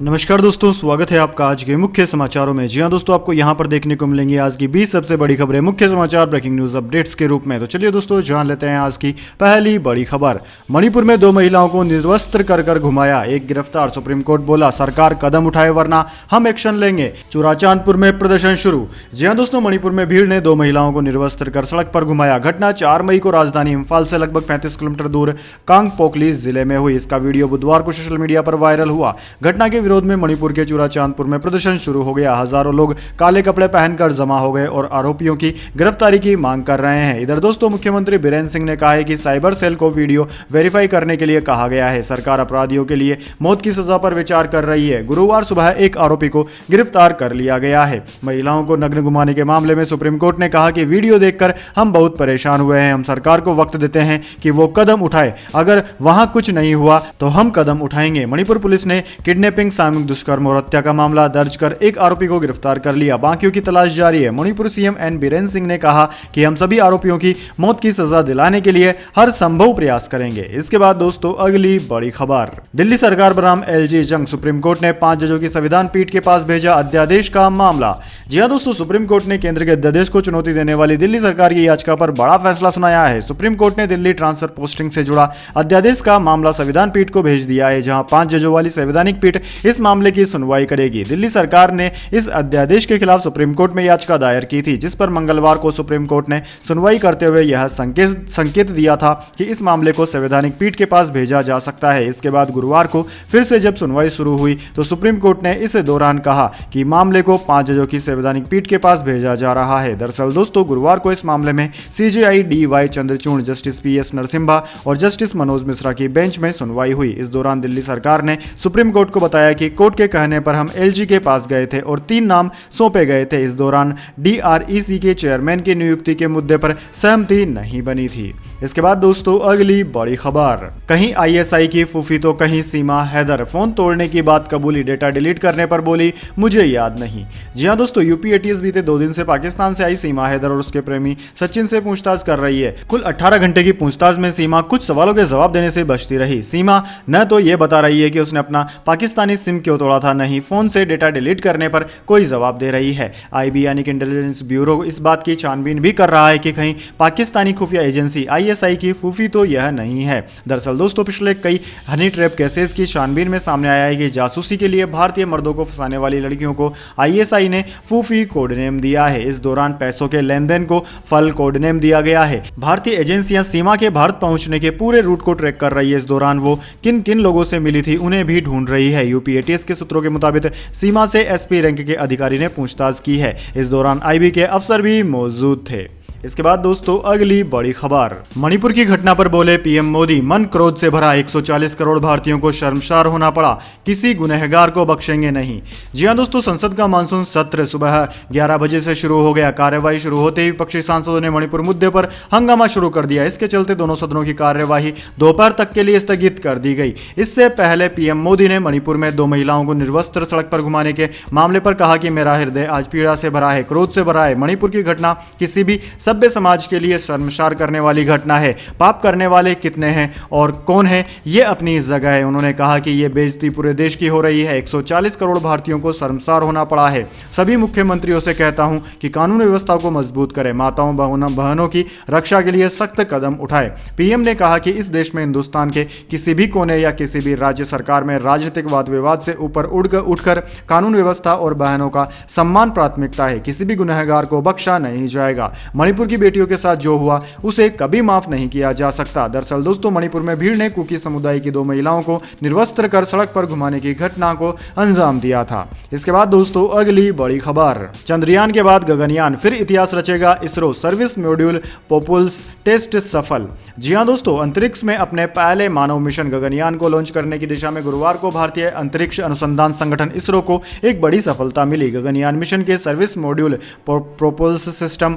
नमस्कार दोस्तों, स्वागत है आपका आज के मुख्य समाचारों में। जी हाँ दोस्तों, आपको यहाँ पर देखने को मिलेंगी आज की 20 सबसे बड़ी खबरें मुख्य समाचार ब्रेकिंग न्यूज अपडेट्स के रूप में। तो चलिए दोस्तों, जान लेते हैं आज की पहली बड़ी खबर। मणिपुर में 2 महिलाओं को निर्वस्त्र कर घुमाया, एक गिरफ्तार। सुप्रीम कोर्ट बोला सरकार कदम उठाए वरना हम एक्शन लेंगे। चुराचांदपुर में प्रदर्शन शुरू। जी हाँ दोस्तों, मणिपुर में भीड़ ने 2 महिलाओं को निर्वस्त्र कर सड़क पर घुमाया। घटना 4 मई को राजधानी इम्फाल से लगभग 35 किलोमीटर दूर कांगपोकली जिले में हुई। इसका वीडियो बुधवार को सोशल मीडिया पर वायरल हुआ। घटना के विरोध में मणिपुर के चुराचांदपुर में प्रदर्शन शुरू हो गया। हजारों लोग काले कपड़े पहनकर जमा हो गए और आरोपियों की गिरफ्तारी की मांग कर रहे हैं। इधर दोस्तों, मुख्यमंत्री बीरेंद्र सिंह ने कहा है कि साइबर सेल को वीडियो वेरीफाई करने के लिए कहा गया है। सरकार अपराधियों के लिए मौत की सजा पर विचार कर रही है। गुरुवार सुबह एक आरोपी को गिरफ्तार कर लिया गया है। महिलाओं को नग्न घुमाने के मामले में सुप्रीम कोर्ट ने कहा कि वीडियो देखकर हम बहुत परेशान हुए हैं। हम सरकार को वक्त देते हैं कि वो कदम उठाए। अगर वहां कुछ नहीं हुआ तो हम कदम उठाएंगे। मणिपुर पुलिस ने किडनैपिंग, सामूहिक दुष्कर्म और हत्या का मामला दर्ज कर एक आरोपी को गिरफ्तार कर लिया। बाकियों की तलाश जारी है। मणिपुर सीएम एन बीरेन सिंह ने कहा कि हम सभी आरोपियों की मौत की सजा दिलाने के लिए हर संभव प्रयास करेंगे। इसके बाद दोस्तों, अगली बड़ी खबर। दिल्ली सरकार बनाम एलजी जंग। सुप्रीम कोर्ट ने 5 जजों की संविधान पीठ के पास भेजा अध्यादेश का मामला। जी हां दोस्तों, सुप्रीम कोर्ट ने केंद्र के अध्यादेश को चुनौती देने वाली दिल्ली सरकार की याचिका पर बड़ा फैसला सुनाया है। सुप्रीम कोर्ट ने दिल्ली ट्रांसफर पोस्टिंग से जुड़ा अध्यादेश का मामला संविधान पीठ को भेज दिया है, जहां 5 जजों वाली संवैधानिक पीठ इस मामले की सुनवाई करेगी। दिल्ली सरकार ने इस अध्यादेश के खिलाफ सुप्रीम कोर्ट में याचिका दायर की थी, जिस पर मंगलवार को सुप्रीम कोर्ट ने सुनवाई करते हुए यह संकेत दिया था कि इस मामले को संवैधानिक पीठ के पास भेजा जा सकता है। इसके बाद गुरुवार को फिर से जब सुनवाई शुरू हुई तो सुप्रीम कोर्ट ने इस दौरान कहा कि मामले को 5 जजों की संवैधानिक पीठ के पास भेजा जा रहा है। दरअसल दोस्तों, गुरुवार को इस मामले में CJI DY Chandrachud, justice PS Narasimha और जस्टिस मनोज मिश्रा की बेंच में सुनवाई हुई। इस दौरान दिल्ली सरकार ने सुप्रीम कोर्ट को बताया कि कोर्ट के कहने पर हम LG के पास गए थे और 3 नाम सौंपे गए थे। इस दौरान DREC के चेयरमैन की नियुक्ति के मुद्दे पर सहमति नहीं बनी थी। इसके बाद दोस्तों, अगली बड़ी खबर। कहीं ISI की फूफी तो कहीं सीमा हैदर। फोन तोड़ने की बात कबूली, डेटा डिलीट करने पर बोली मुझे याद नहीं। जी हां दोस्तों, यूपी ATS बीते 2 दिन से पाकिस्तान से आई सीमा हैदर और उसके प्रेमी सचिन से पूछताछ कर रही है। कुल 18 घंटे की पूछताछ में सीमा कुछ सवालों के जवाब देने से बचती रही। सीमा न तो ये बता रही है कि उसने अपना पाकिस्तानी सिम क्यों तोड़ा था, नहीं फोन से डेटा डिलीट करने पर कोई जवाब दे रही है। IB यानी कि इंटेलिजेंस ब्यूरो इस बात की छानबीन भी कर रहा है कि कहीं पाकिस्तानी खुफिया एजेंसी ISI की फूफी तो यह नहीं है। दरअसल दोस्तों, पिछले कई हनी ट्रैप केसेस की छानबीन में सामने आया है कि जासूसी के लिए भारतीय मर्दों को फंसाने वाली लड़कियों को ISI ने फूफी कोड नेम दिया है। इस दौरान पैसों के लेन देन को फल कोड नेम दिया गया है। भारतीय एजेंसियां सीमा के भारत पहुंचने के पूरे रूट को ट्रैक कर रही है। इस दौरान वो किन किन लोगों से मिली थी उन्हें भी ढूंढ रही है। यूपी ATS के सूत्रों के मुताबिक सीमा से SP रैंक के अधिकारी ने पूछताछ की है। इस दौरान IB के अफसर भी मौजूद थे। इसके बाद दोस्तों, अगली बड़ी खबर। मणिपुर की घटना पर बोले PM मोदी, मन क्रोध से भरा, 140 करोड़ भारतीयों को शर्मसार होना पड़ा, किसी गुनहगार को बख्शेंगे नहीं। जी हां दोस्तों, संसद का मानसून सत्र सुबह 11 बजे से शुरू हो गया। कार्यवाही शुरू होते ही विपक्षी सांसदों ने मणिपुर मुद्दे पर हंगामा शुरू कर दिया। इसके चलते दोनों सदनों की कार्यवाही दोपहर तक के लिए स्थगित कर दी गई। इससे पहले PM मोदी ने मणिपुर में 2 महिलाओं को निर्वस्त्र सड़क पर घुमाने के मामले पर कहा कि मेरा हृदय आज पीड़ा से भरा है, क्रोध से भरा है। मणिपुर की घटना किसी भी सभ्य समाज के लिए शर्मसार करने वाली घटना है। पाप करने वाले कितने हैं और कौन है, ये अपनी जगह है। उन्होंने कहा कि ये बेइज्जती पूरे देश की हो रही है। 140 करोड़ भारतीयों को शर्मसार होना पड़ा है। सभी मुख्यमंत्रियों से कहता हूं कि कानून व्यवस्था को मजबूत करें, माताओं बहनों की रक्षा के लिए सख्त कदम उठाए। PM ने कहा कि इस देश में हिंदुस्तान के किसी भी कोने या किसी भी राज्य सरकार में राजनीतिक वाद विवाद से ऊपर उठकर कानून व्यवस्था और बहनों का सम्मान प्राथमिकता है। किसी भी गुनहगार को बख्शा नहीं जाएगा। मणिपुर की बेटियों के साथ जो हुआ उसे कभी माफ नहीं किया जा सकता। दरअसल दोस्तों, मणिपुर में भीड़ ने कुकी समुदाय की 2 महिलाओं को निर्वस्त्र कर सड़क पर घुमाने की घटना को अंजाम दिया था। इसके बाद दोस्तों, अगली बड़ी खबर। चंद्रयान के बाद गगनयान, फिर इतिहास रचेगा इसरो। सर्विस मॉड्यूल पोपुल्स टेस्ट सफल। जी हां दोस्तों, अंतरिक्ष में अपने पहले मानव मिशन गगनयान को लॉन्च करने की दिशा में गुरुवार को भारतीय अंतरिक्ष अनुसंधान संगठन इसरो को एक बड़ी सफलता मिली। गगनयान मिशन के सर्विस मॉड्यूल प्रोपल्स सिस्टम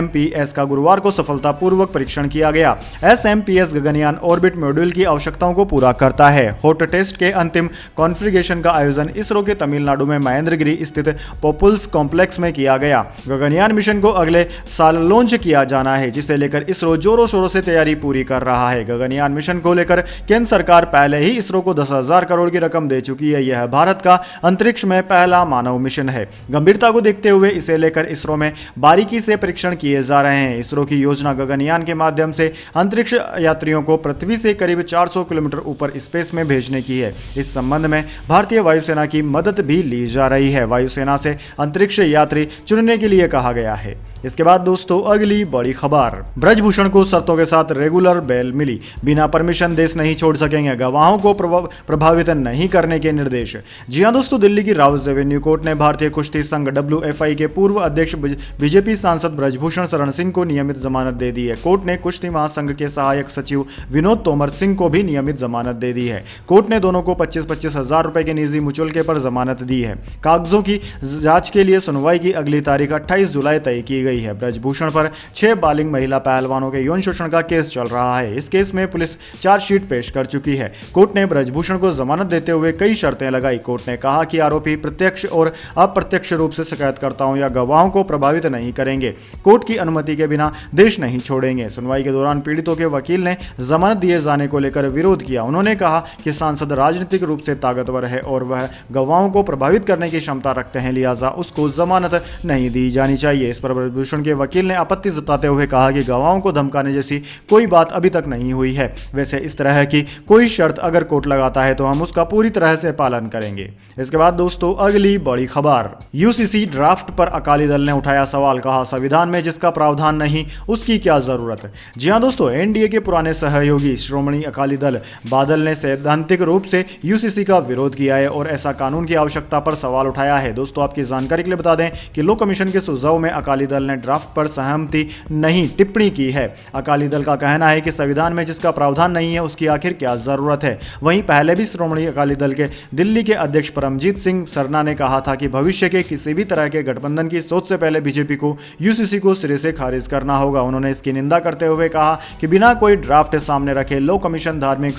SMPS का गुरुवार को सफलतापूर्वक परीक्षण किया गया। SMPS गगनयान ऑर्बिट मॉड्यूल की आवश्यकताओं को पूरा करता है। हॉट टेस्ट के अंतिम कॉन्फ़िगरेशन का आयोजन इसरो के तमिलनाडु में महेंद्रगिरी स्थित पोपुल्स कॉम्प्लेक्स में किया गया। गगनयान मिशन को अगले साल लॉन्च किया जाना है, जिसे लेकर इसरो जोरों शोरों से तैयारी पूरी कर रहा है। गगनयान मिशन को लेकर केंद्र सरकार पहले ही इसरो को 10,000 करोड़ की रकम दे चुकी है। यह भारत का अंतरिक्ष में पहला मानव मिशन है। गंभीरता को देखते हुए इसे लेकर इसरो में बारीकी से परीक्षण किए जा रहे हैं। इसरो की योजना गगनयान के माध्यम से अंतरिक्ष यात्रियों को पृथ्वी से करीब 400 किलोमीटर ऊपर स्पेस में भेजने की है। इस संबंध में भारतीय वायुसेना की मदद भी ली जा रही है। वायुसेना से अंतरिक्ष यात्री चुनने के लिए कहा गया है। इसके बाद दोस्तों अगली बड़ी खबर, ब्रजभूषण को शर्तों के साथ रेगुलर बेल मिली, बिना परमिशन देश नहीं छोड़ सकेंगे, गवाहों को प्रभावित नहीं करने के निर्देश। जी हां दोस्तों, दिल्ली की राउज एवेन्यू कोर्ट ने भारतीय कुश्ती संघ WFI के पूर्व अध्यक्ष बीजेपी सांसद ब्रजभूषण शरण सिंह को नियमित जमानत दे दी है। कोर्ट ने कुश्ती महासंघ के सहायक सचिव विनोद तोमर सिंह को भी नियमित जमानत दे दी है। कोर्ट ने दोनों को 25-25 हजार रुपए के निजी मुचलके पर जमानत दी है। कागजों की जांच के लिए सुनवाई की अगली तारीख 28 जुलाई तय की गई है। ब्रजभूषण पर 6 बालिग महिला पहलवानों के यौन शोषण का केस चल रहा है। इस केस में पुलिस चार्जशीट पेश कर चुकी है। कोर्ट ने ब्रजभूषण को जमानत देते हुए कई शर्तें लगाई। कोर्ट ने कहा कि आरोपी प्रत्यक्ष और अप्रत्यक्ष रूप से शिकायतकर्ताओं या गवाहों को प्रभावित नहीं करेंगे, कोर्ट की अनुमति के बिना देश नहीं छोड़ेंगे। सुनवाई के दौरान पीड़ितों के वकील ने जमानत दिए जाने को लेकर विरोध किया। उन्होंने कहा कि सांसद राजनीतिक रूप से ताकतवर है और वह गवाहों को प्रभावित करने की क्षमता रखते हैं, लिहाजा उसको जमानत नहीं दी जानी चाहिए। इस पर ब्रजभूषण के वकील ने आपत्ति जताते हुए कहा कि गवाहों को धमकाने जैसी कोई बात अभी तक नहीं हुई है। वैसे इस तरह की कोई शर्त अगर कोर्ट लगाता है तो हम उसका पूरी तरह से पालन करेंगे। इसके बाद दोस्तों अगली बड़ी खबर, यूसीसी ड्राफ्ट पर अकाली दल ने उठाया सवाल, कहा संविधान में जिसका प्रावधान नहीं उसकी क्या जरूरत है। जी हां दोस्तों, एनडीए के पुराने सहयोगी श्रोमणी अकाली दल बादल ने सैद्धांतिक रूप से यूसीसी का विरोध किया है और ऐसा कानून की आवश्यकता पर सवाल उठाया है। दोस्तों आपकी जानकारी के लिए बता दें कि लो कमीशन के सुझाव में अकाली दल ने ड्राफ्ट पर सहमति नहीं टिप्पणी की है। अकाली दल का कहना है कि संविधान में जिसका प्रावधान नहीं है उसकी आखिर क्या जरूरत है। वहीं पहले भी श्रोमणी अकाली दल के दिल्ली के अध्यक्ष परमजीत सिंह सरना ने कहा था कि भविष्य के किसी भी तरह के गठबंधन की सोच से पहले बीजेपी को यूसीसी को सिरे से खारिज करना होगा। उन्होंने इसकी निंदा करते हुए कहा कि बिना कोई ड्राफ्ट सामने रखे लो कमीशन धार्मिक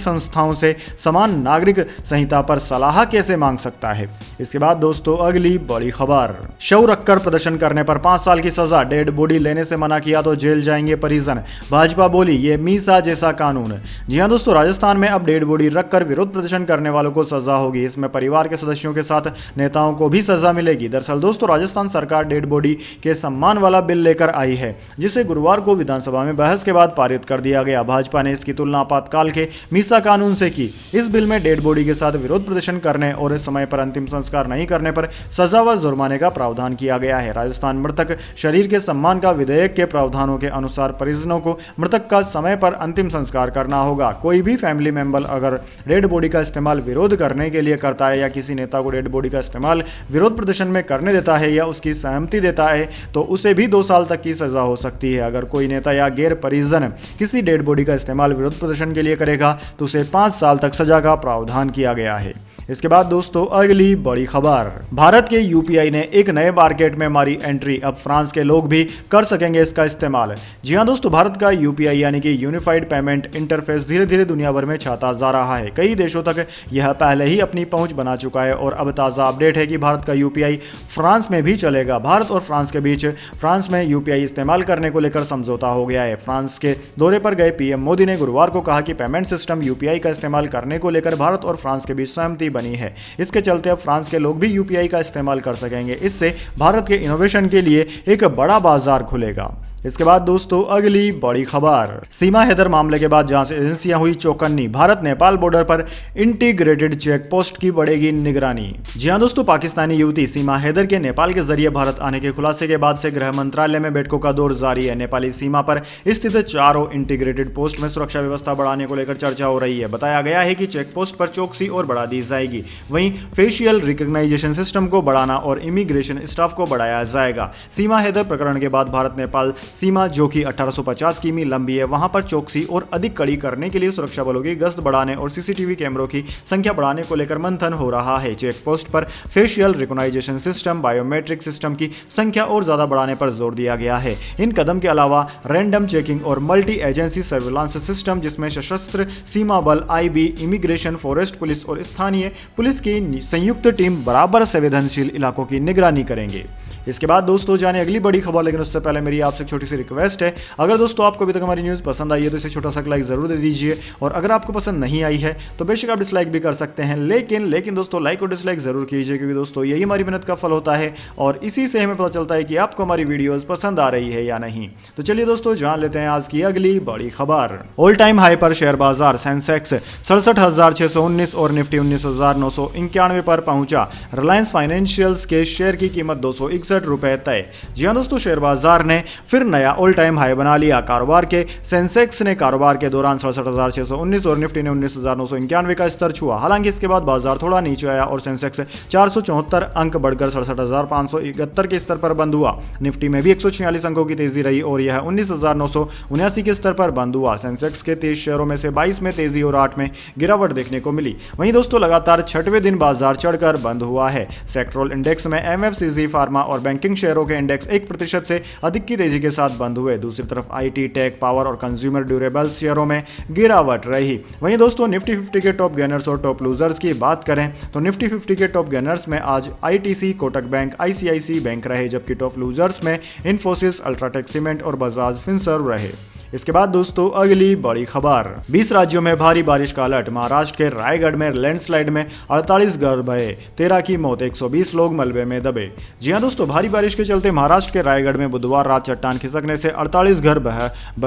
संस्थाओं से समान नागरिक संहिता पर सलाह कैसे मांग सकता है। इसके बाद दोस्तों अगली बड़ी खबर, शव रखकर प्रदर्शन करने पर 5 साल की सजा, डेड बॉडी लेने से मना किया तो जेल जाएंगे परिजन। भाजपा बोली ये मीसा जैसा कानून। जी हां दोस्तों, राजस्थान में अब डेड बॉडी रखकर विरोध प्रदर्शन करने वालों को सजा होगी। इसमें परिवार के सदस्यों के साथ नेताओं को भी सजा मिलेगी। दरअसल दोस्तों राजस्थान सरकार डेड बॉडी के सम्मान वाला बिल लेकर आई है, जिसे गुरुवार को विधानसभा में बहस के बाद पारित कर दिया गया। भाजपा ने इसकी तुलना आपातकाल के मीसा कानून से की। इस बिल में डेड बॉडी के साथ विरोध प्रदर्शन करने और समय पर अंतिम संस्कार नहीं करने पर सजा व जुर्माने का प्रावधान किया गया है। राजस्थान मृतक शरीर के सम्मान का विधेयक के प्रावधानों के अनुसार परिजनों को मृतक का समय पर अंतिम संस्कार करना होगा। कोई भी फैमिली मेंबर अगर डेड बॉडी का इस्तेमाल विरोध करने के लिए करता है या किसी नेता को डेड बॉडी का इस्तेमाल विरोध प्रदर्शन में करने देता है या उसकी सहमति देता है तो उसे भी 2 साल तक की सजा हो सकती है। अगर कोई नेता या गैर परिजन किसी डेड बॉडी का इस्तेमाल विरोध प्रदर्शन के लिए करेगा तो उसे 5 साल तक सजा का प्रावधान किया गया है। इसके बाद दोस्तों अगली बड़ी खबर, भारत के यूपीआई ने एक नए मार्केट में मारी एंट्री, अब फ्रांस के लोग भी कर सकेंगे इसका इस्तेमाल। जी हां दोस्तों, भारत का यूपीआई यानी कि यूनिफाइड पेमेंट इंटरफेस धीरे धीरे दुनिया भर में छाता जा रहा है। कई देशों तक यह पहले ही अपनी पहुंच बना चुका है और अब ताज़ा अपडेट है कि भारत का यूपीआई फ्रांस में भी चलेगा। भारत और फ्रांस के बीच फ्रांस में यूपीआई इस्तेमाल करने को लेकर समझौता हो गया है। फ्रांस के दौरे पर गए पीएम मोदी ने गुरुवार को कहा कि पेमेंट सिस्टम यूपीआई का इस्तेमाल करने को लेकर भारत और फ्रांस के बीच सहमति बनी है। इसके चलते अब फ्रांस के लोग भी यूपीआई का इस्तेमाल कर सकेंगे। इससे भारत के इनोवेशन के लिए एक बड़ा बाजार खुलेगा। इसके बाद दोस्तों अगली बड़ी खबर, सीमा हैदर मामले के बाद जांच एजेंसियां हुई चौकन्नी, भारत नेपाल बॉर्डर पर इंटीग्रेटेड चेक पोस्ट की बढ़ेगी निगरानी। जी हां दोस्तों, पाकिस्तानी युवती सीमा हैदर के नेपाल के जरिए भारत आने के खुलासे के बाद से गृह मंत्रालय में बैठकों का दौर जारी है। नेपाली सीमा पर स्थित चारों इंटीग्रेटेड पोस्ट में सुरक्षा व्यवस्था बढ़ाने को लेकर चर्चा हो रही है। बताया गया है कि चेक पोस्ट पर चौकसी और बढ़ा दी जाएगी। जाएगी। वहीं फेशियल रिकग्नाइजेशन सिस्टम को बढ़ाना और इमिग्रेशन स्टाफ को बढ़ाया जाएगा। सीमा हैदर प्रकरण के बाद भारत नेपाल सीमा जो कि 1850 किमी लंबी है, वहां पर चौकसी और अधिक कड़ी करने के लिए सुरक्षा बलों की गश्त बढ़ाने और सीसीटीवी कैमरों की संख्या बढ़ाने को लेकर मंथन हो रहा है। चेक पोस्ट पर facial recognisation system, biometric system की संख्या और ज्यादा बढ़ाने पर जोर दिया गया है। इन कदम के अलावा रैंडम चेकिंग और मल्टी एजेंसी सर्विलांस सिस्टम, जिसमें सशस्त्र सीमा बल, आईबी, इमिग्रेशन, फॉरेस्ट पुलिस और स्थानीय पुलिस की संयुक्त टीम बराबर संवेदनशील इलाकों की निगरानी करेंगे। इसके बाद दोस्तों जाने अगली बड़ी खबर, लेकिन उससे पहले मेरी आपसे छोटी सी रिक्वेस्ट है, अगर दोस्तों आपको अभी तक हमारी न्यूज़ पसंद आई है तो इसे छोटा सा लाइक जरूर दे दीजिए, और अगर आपको पसंद नहीं आई है तो बेशक आप डिसलाइक भी कर सकते हैं, लेकिन दोस्तों लाइक और डिसलाइक जरूर कीजिए, क्योंकि दोस्तों यही हमारी मेहनत का फल होता है और इसी से हमें पता चलता है कि आपको हमारी वीडियोस पसंद आ रही है या नहीं। तो चलिए दोस्तों जान लेते हैं आज की अगली बड़ी खबर। ऑल टाइम हाई पर शेयर बाजार, सेंसेक्स 67,619 और निफ्टी 19,991 पर पहुंचा। रिलायंस फाइनेंशियल्स के शेयर की कीमत 261 रुपए तय। जी हां दोस्तों, शेयर बाजार ने फिर नया ऑल टाइम हाई बना लिया। कारोबार के सेंसेक्स ने कारोबार के दौरान 67,619 और निफ्टी ने 19,991 का स्तर छुआ। हालांकि इसके बाद बाजार थोड़ा नीचे आया और सेंसेक्स 474 अंक बढ़कर 67,571 के स्तर पर बंद हुआ। निफ्टी में भी 146 अंकों की तेजी रही और यह 19,979 के स्तर पर बंद हुआ। सेंसेक्स के 30 शेयरों में से 22 में तेजी और 8 में गिरावट देखने को मिली। वहीं दोस्तों लगातार 6वें दिन बाजार चढ़कर बंद हुआ है। सेक्टरल इंडेक्स में एमएफसीजी, फार्मा और बैंकिंग शेयरों के इंडेक्स 1% से अधिक की तेजी के साथ बंद हुए। दूसरी तरफ आईटी, टेक, पावर और कंज्यूमर ड्यूरेबल्स शेयरों में गिरावट रही। वहीं दोस्तों निफ्टी 50 के टॉप गेनर्स और टॉप लूजर्स की बात करें तो निफ्टी 50 के टॉप गेनर्स में आज आईटीसी, कोटक बैंक, आईसीआईसी बैंक रहे, जबकि टॉप लूजर्स में इन्फोसिस, अल्ट्राटेक सीमेंट और बजाज फिनसर्व रहे। इसके बाद दोस्तों अगली बड़ी खबर, 20 राज्यों में भारी बारिश का अलर्ट। महाराष्ट्र के रायगढ़ में लैंडस्लाइड में 48 घर बहे, 13 की मौत, 120 लोग मलबे में दबे। जी हां दोस्तों, भारी बारिश के चलते महाराष्ट्र के रायगढ़ में बुधवार रात चट्टान खिसकने से 48 घर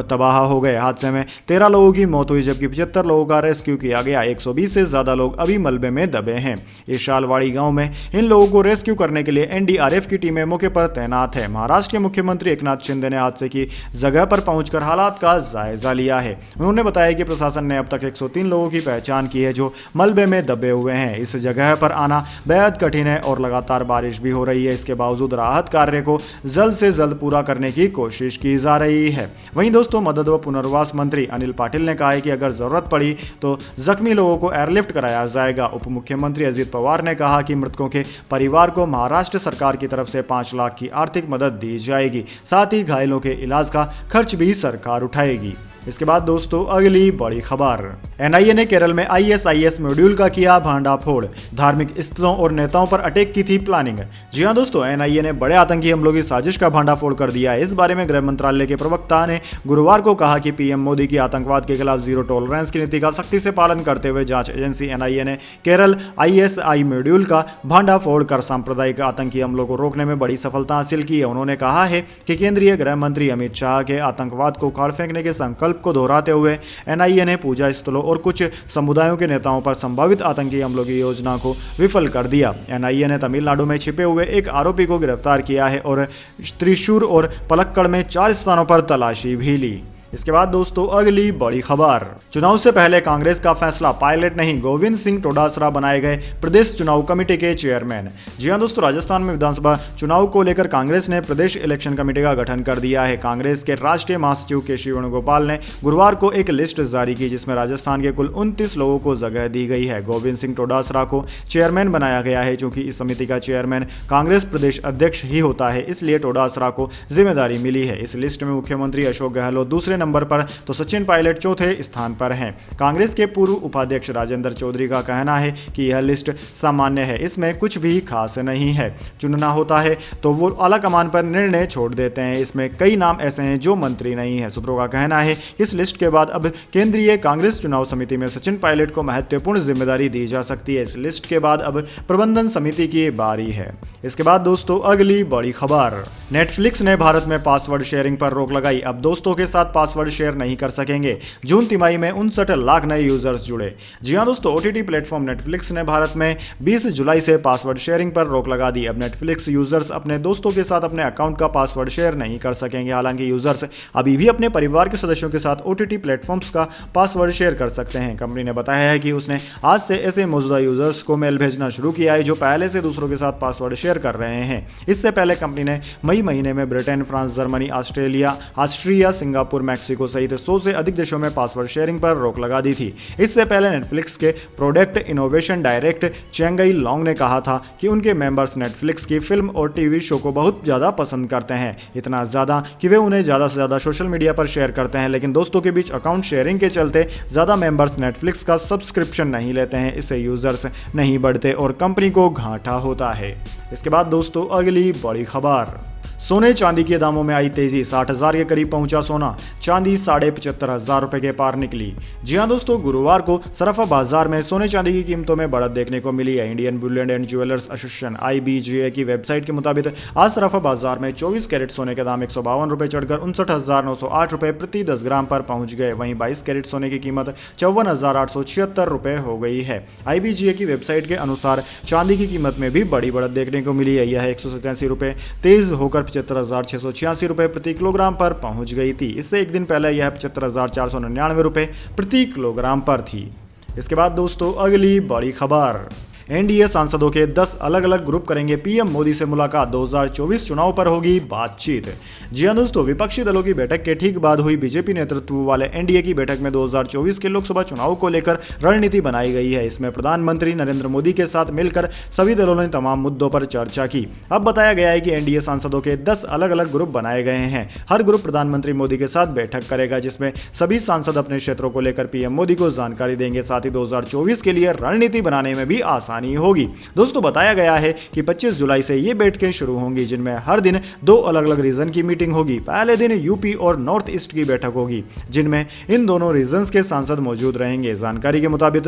तबाह हो गए। हादसे में 13 लोगों की मौत हुई, जबकि 75 लोगों का रेस्क्यू किया गया। 120 से ज्यादा लोग अभी मलबे में दबे हैं। इस शालवाड़ी गांव में इन लोगों को रेस्क्यू करने के लिए एनडीआरएफ की टीमें मौके पर तैनात है। महाराष्ट्र के मुख्यमंत्री एकनाथ शिंदे ने हादसे की जगह पर पहुंचकर हालात का जायजा लिया है। उन्होंने बताया कि प्रशासन ने अब तक 103 लोगों की पहचान की है जो मलबे में दबे हुए हैं। इस जगह पर आना बेहद कठिन है और लगातार बारिश भी हो रही है। इसके बावजूद राहत कार्य को जल्द से जल्द पूरा करने की कोशिश की जा रही है। वहीं दोस्तों मदद व पुनर्वास मंत्री अनिल पाटिल ने कहा है कि अगर जरूरत पड़ी तो जख्मी लोगों को एयरलिफ्ट कराया जाएगा। उप मुख्यमंत्री अजित पवार ने कहा कि मृतकों के परिवार को महाराष्ट्र सरकार की तरफ से 5 लाख की आर्थिक मदद दी जाएगी। साथ ही घायलों के इलाज का खर्च भी सरकार उठाएगी। इसके बाद दोस्तों अगली बड़ी खबर, एनआईए ने केरल में आईएसआईएस मॉड्यूल का किया भांडाफोड़। धार्मिक स्थलों और नेताओं पर अटैक की थी प्लानिंग। जी हां दोस्तों, एनआईए ने बड़े आतंकी हमलों की साजिश का भांडाफोड़ कर दिया है। इस बारे में गृह मंत्रालय के प्रवक्ता ने गुरुवार को कहा कि पीएम मोदी की आतंकवाद के खिलाफ जीरो टॉलरेंस की नीति का सख्ती से पालन करते हुए जांच एजेंसी एनआईए ने केरल आईएसआई मॉड्यूल का भांडाफोड़ कर सांप्रदायिक आतंकी हमलों को रोकने में बड़ी सफलता हासिल की है। उन्होंने कहा है कि केंद्रीय गृह मंत्री अमित शाह के आतंकवाद को उखाड़ फेंकने के संकल्प को दोहराते हुए एनआईए ने पूजा स्थलों और कुछ समुदायों के नेताओं पर संभावित आतंकी हमलों की योजना को विफल कर दिया। एनआईए ने तमिलनाडु में छिपे हुए एक आरोपी को गिरफ्तार किया है और त्रिशूर और पलक्कड़ में 4 स्थानों पर तलाशी भी ली। इसके बाद दोस्तों अगली बड़ी खबर, चुनाव से पहले कांग्रेस का फैसला, पायलट नहीं, गोविंद सिंह डोटासरा बनाए गए प्रदेश चुनाव कमेटी के चेयरमैन। जी हां दोस्तों, राजस्थान में विधानसभा चुनाव को लेकर कांग्रेस ने प्रदेश इलेक्शन कमेटी का गठन कर दिया है। कांग्रेस के राष्ट्रीय महासचिव केसी वेणुगोपाल ने गुरुवार को एक लिस्ट जारी की जिसमें राजस्थान के कुल 29 लोगों को जगह दी गई है। गोविंद सिंह डोटासरा को चेयरमैन बनाया गया है। चूंकि इस समिति का चेयरमैन कांग्रेस प्रदेश अध्यक्ष ही होता है, इसलिए डोटासरा को जिम्मेदारी मिली है। इस लिस्ट में मुख्यमंत्री अशोक गहलोत दूसरे नंबर पर तो सचिन पायलट चौथे स्थान पर हैं। कांग्रेस के पूर्व उपाध्यक्ष राजेंद्र चौधरी का कहना है कि यह लिस्ट सामान्य है, इसमें कुछ भी खास नहीं है। चुनना होता है तो वो आला कमान पर निर्णय छोड़ देते हैं। इसमें कई नाम ऐसे हैं जो मंत्री नहीं है। सूत्रों का कहना है इस लिस्ट के बाद अब केंद्रीय कांग्रेस चुनाव समिति में सचिन पायलट को महत्वपूर्ण जिम्मेदारी दी जा सकती है। इस लिस्ट के बाद अब प्रबंधन समिति की बारी है। इसके बाद दोस्तों अगली बड़ी खबर, नेटफ्लिक्स ने भारत में पासवर्ड शेयरिंग पर रोक लगाई। अब दोस्तों के साथ पासवर्ड शेयर नहीं कर सकेंगे। जून तिमाही में 59 लाख नए यूजर्स जुड़े। जी हां दोस्तों, ओटीटी प्लेटफॉर्म नेटफ्लिक्स ने भारत में 20 जुलाई से पासवर्ड शेयरिंग पर रोक लगा दी। अब नेटफ्लिक्स यूजर्स अपने दोस्तों के साथ अपने अकाउंट का पासवर्ड शेयर नहीं कर सकेंगे। हालांकि यूजर्स अभी भी अपने परिवार के सदस्यों के साथ ओटीटी प्लेटफॉर्म्स का पासवर्ड शेयर कर सकते हैं। कंपनी ने बताया है कि उसने आज से ऐसे मौजूदा यूजर्स को मेल भेजना शुरू किया है जो पहले से दूसरों के साथ पासवर्ड शेयर कर रहे हैं। इससे पहले कंपनी ने मई महीने में Britain, France, Germany, Austria, Singapore, Mexico सहित 100 से अधिक देशों में पासवर्ड शेयरिंग पर रोक लगा दी थी। इससे पहले नेटफ्लिक्स के प्रोडक्ट इनोवेशन डायरेक्टर चेंगई लॉन्ग ने कहा था कि उनके मेंबर्स नेटफ्लिक्स की फिल्म और टीवी शो को बहुत ज्यादा पसंद करते हैं, इतना ज्यादा कि वे उन्हें ज्यादा से ज्यादा सोशल मीडिया पर शेयर करते हैं। लेकिन दोस्तों के बीच अकाउंट शेयरिंग के चलते ज्यादा मेंबर्स नेटफ्लिक्स का सब्सक्रिप्शन नहीं लेते हैं। इससे यूजर्स नहीं बढ़ते और कंपनी को घाटा होता है। इसके बाद दोस्तों अगली बड़ी खबर, सोने चांदी के दामों में आई तेजी। 60,000 के करीब पहुंचा सोना, चांदी 75,500 रुपए के पार निकली। जी हां दोस्तों, गुरुवार को सराफा बाजार में सोने चांदी की कीमतों में बढ़त देखने को मिली है। Indian Boolean and jewellers association IBGA की वेबसाइट के मुताबिक आज सराफा बाजार में 24 कैरेट सोने के दाम 152 रुपए चढ़कर 59,908 रुपए प्रति 10 ग्राम पर पहुंच गए। वहीं 22 कैरेट सोने की कीमत 54,876 रुपए हो गई है। IBGA की वेबसाइट के अनुसार चांदी की कीमत में भी बड़ी बढ़त देखने को मिली है। यह 187 रुपए तेज होकर 75,686 रुपए प्रति किलोग्राम पर पहुंच गई थी। इससे एक दिन पहले यह 75,499 रुपए प्रति किलोग्राम पर थी। इसके बाद दोस्तों अगली बड़ी खबर, एनडीए सांसदों के 10 अलग अलग ग्रुप करेंगे पीएम मोदी से मुलाकात, 2024 चुनाव पर होगी बातचीत। जी हां दोस्तों, विपक्षी दलों की बैठक के ठीक बाद हुई बीजेपी नेतृत्व वाले एनडीए की बैठक में 2024 के लोकसभा चुनाव को लेकर रणनीति बनाई गई है। इसमें प्रधानमंत्री नरेंद्र मोदी के साथ मिलकर सभी दलों ने तमाम मुद्दों पर चर्चा की। अब बताया गया है कि एनडीए सांसदों के 10 अलग अलग ग्रुप बनाए गए हैं। हर ग्रुप प्रधानमंत्री मोदी के साथ बैठक करेगा, जिसमें सभी सांसद अपने क्षेत्रों को लेकर पीएम मोदी को जानकारी देंगे। साथ ही 2024 के लिए रणनीति बनाने में भी आसानी होगी। दोस्तों बताया गया है कि 25 जुलाई से ये बैठकें शुरू होंगी, जिनमें हर दिन 2 अलग अलग रीजन की मीटिंग होगी। पहले दिन यूपी और नॉर्थ ईस्ट की बैठक होगी, जिनमें इन दोनों रीजन्स के सांसद मौजूद रहेंगे। जानकारी के मुताबिक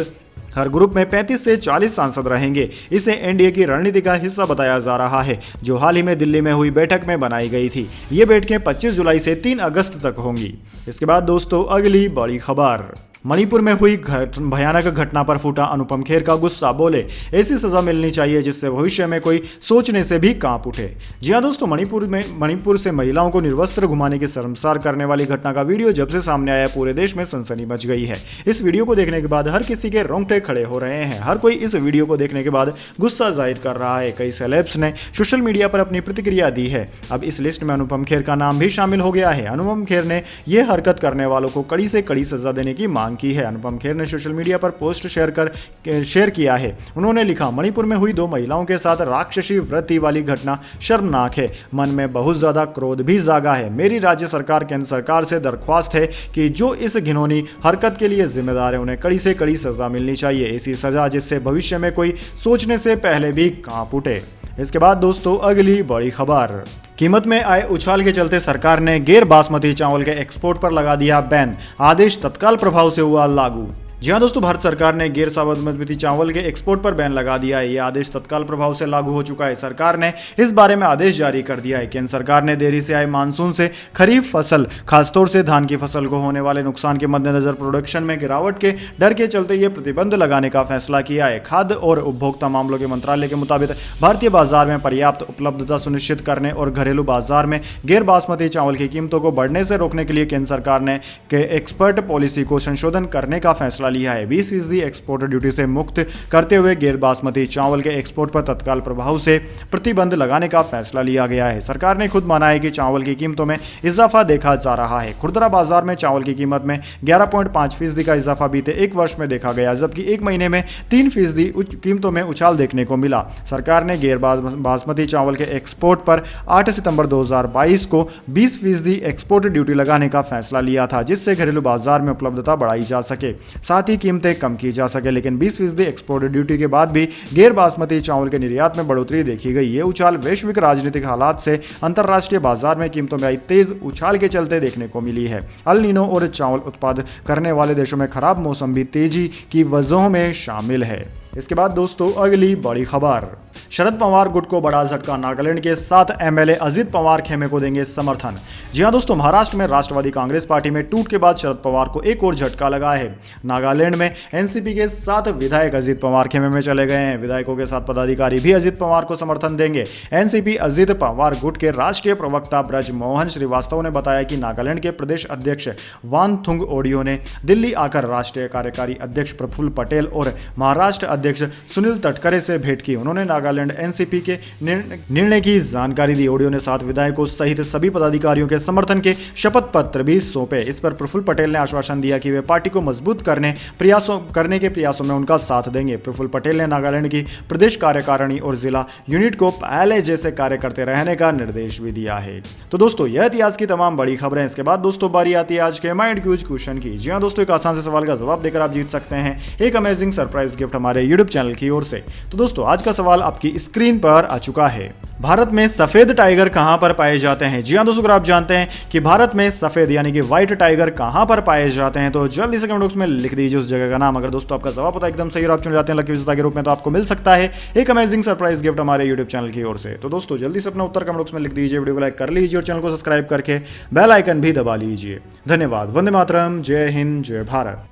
हर ग्रुप में 35 से 40 सांसद रहेंगे। इसे एनडीए की रणनीति का हिस्सा बताया जा रहा है, जो हाल ही में दिल्ली में हुई बैठक में बनाई गई थी। ये बैठकें 25 जुलाई से 3 अगस्त तक होंगी। इसके बाद दोस्तों अगली बड़ी खबर, मणिपुर में हुई भयानक घटना पर फूटा अनुपम खेर का गुस्सा। बोले ऐसी सजा मिलनी चाहिए जिससे भविष्य में कोई सोचने से भी कांप उठे। जी हां दोस्तों, मणिपुर से महिलाओं को निर्वस्त्र घुमाने की शर्मसार करने वाली घटना का वीडियो जब से सामने आया, पूरे देश में सनसनी मच गई है। इस वीडियो को देखने के बाद हर किसी के रोंगटे खड़े हो रहे हैं। हर कोई इस वीडियो को देखने के बाद गुस्सा जाहिर कर रहा है। कई सेलेब्स ने सोशल मीडिया पर अपनी प्रतिक्रिया दी है। अब इस लिस्ट में अनुपम खेर का नाम भी शामिल हो गया है। अनुपम खेर ने यह हरकत करने वालों को कड़ी से कड़ी सजा देने की मांग की है। अनुपम खेर ने सोशल मीडिया पर पोस्ट शेयर किया है। उन्होंने लिखा, मणिपुर में हुई 2 महिलाओं के साथ राक्षसी वृत्ति वाली घटना शर्मनाक है। मन में बहुत ज्यादा क्रोध भी जागा है। मेरी राज्य सरकार, केंद्र सरकार से दरख्वास्त है कि जो इस घिनौनी हरकत के लिए जिम्मेदार है, उन्हें कड़ी से कड़ी सजा मिलनी चाहिए। ऐसी सजा जिससे भविष्य में कोई सोचने से पहले भी कांप उठे। इसके बाद दोस्तों अगली बड़ी खबर, कीमत में आए उछाल के चलते सरकार ने गैर बासमती चावल के एक्सपोर्ट पर लगा दिया बैन, आदेश तत्काल प्रभाव से हुआ लागू। जी हां दोस्तों, भारत सरकार ने गैर बासमती चावल के एक्सपोर्ट पर बैन लगा दिया है। यह आदेश तत्काल प्रभाव से लागू हो चुका है। सरकार ने इस बारे में आदेश जारी कर दिया है। केंद्र सरकार ने देरी से आए मानसून से खरीफ फसल, खासतौर से धान की फसल को होने वाले नुकसान के मद्देनजर प्रोडक्शन में गिरावट के डर के चलते यह प्रतिबंध लगाने का फैसला किया है। खाद्य और उपभोक्ता मामलों के मंत्रालय के मुताबिक भारतीय बाजार में पर्याप्त उपलब्धता सुनिश्चित करने और घरेलू बाजार में गैर बासमती चावल की कीमतों को बढ़ने से रोकने के लिए केंद्र सरकार ने एक्सपर्ट पॉलिसी को संशोधन करने का फैसला लिया है। 20% एक्सपोर्ट ड्यूटी से मुक्त करते हुए गैर बासमती चावल के एक्सपोर्ट पर तत्काल प्रभाव से प्रतिबंध लगाने का फैसला लिया गया है। सरकार ने खुद माना है कि चावल की कीमतों में इजाफा देखा जा रहा है। खुदरा बाजार में चावल की कीमत में 11.5% का इजाफा बीते 1 वर्ष में देखा गया, जबकि 1 महीने में 3% कीमतों में उछाल देखने को मिला। सरकार ने गैर बासमती चावल के एक्सपोर्ट पर 8 सितंबर 2022 को 20% एक्सपोर्ट ड्यूटी लगाने का फैसला लिया था, जिससे घरेलू बाजार में उपलब्धता बढ़ाई जा सके, साथ ही कीमतें कम की जा सके। लेकिन 20% एक्सपोर्ट ड्यूटी के बाद भी गैर बासमती चावल के निर्यात में बढ़ोतरी देखी गई। ये उछाल वैश्विक राजनीतिक हालात से अंतर्राष्ट्रीय बाजार में कीमतों में आई तेज उछाल के चलते देखने को मिली है। अल नीनो और चावल उत्पादन करने वाले देशों में खराब मौसम भी तेजी की वजहों में शामिल है। इसके बाद दोस्तों अगली बड़ी खबर, शरद पवार गुट को बड़ा झटका, नागालैंड के 7 एमएलए अजित पवार खेमे को देंगे समर्थन। जी हां दोस्तों, महाराष्ट्र में राष्ट्रवादी कांग्रेस पार्टी में टूट के बाद शरद पवार को एक और झटका लगा है। नागालैंड में एनसीपी के 7 विधायक अजित पवार खेमे में चले गए हैं। विधायकों के साथ पदाधिकारी भी अजित पवार को समर्थन देंगे। एनसीपी अजित पवार गुट के राष्ट्रीय प्रवक्ता ब्रज मोहन श्रीवास्तव ने बताया कि नागालैंड के प्रदेश अध्यक्ष वानथुंग ओडियो ने दिल्ली आकर राष्ट्रीय कार्यकारी अध्यक्ष प्रफुल्ल पटेल और महाराष्ट्र अध्यक्ष सुनील तटकरे से भेंट की। उन्होंने नागालैंड एनसीपी के निर्णय की जानकारी दी। ओडियो ने 7 विधायकों सहित सभी पदाधिकारियों के समर्थन के शपथ पत्र भी सौंपे। इस पर प्रफुल्ल पटेल ने आश्वासन दिया कि वे पार्टी को मजबूत करने के प्रयासों में उनका साथ देंगे। प्रफुल्ल पटेल ने नागालैंड की प्रदेश कार्यकारिणी और जिला यूनिट को पहले जैसे कार्य करते रहने का निर्देश भी दिया है। तो दोस्तों, यह थी आज की तमाम बड़ी खबरें। इसके बाद दोस्तों बारी आती है आज के माइंड क्यूज क्वेश्चन की। जी हां दोस्तों, एक आसान से सवाल का जवाब देकर आप जीत सकते हैं एक अमेजिंग सरप्राइज गिफ्ट हमारे यूट्यूब चैनल की ओर से। तो दोस्तों, आज का सवाल आपकी स्क्रीन पर आ चुका है। भारत में सफेद टाइगर कहां पर पाए जाते हैं? जी हां दोस्तों, अगर आप जानते हैं कि भारत में सफेद यानी कि व्हाइट टाइगर कहां पर पाए जाते हैं तो जल्दी से कमेंट बॉक्स में लिख दीजिए उस जगह का नाम। अगर दोस्तों आपका जवाब पता एकदम सही और आप चुन जाते हैं लकी विजेता के रूप में, तो आपको मिल सकता है एक अमेजिंग सरप्राइज गिफ्ट हमारे यूट्यूब चैनल की ओर से। तो दोस्तों, जल्दी से अपना उत्तर कमेंट बॉक्स में लिख दीजिए, वीडियो को लाइक कर लीजिए और चैनल को सब्सक्राइब करके बेल आइकन भी दबा लीजिए। धन्यवाद। वंदे मातरम। जय हिंद, जय भारत।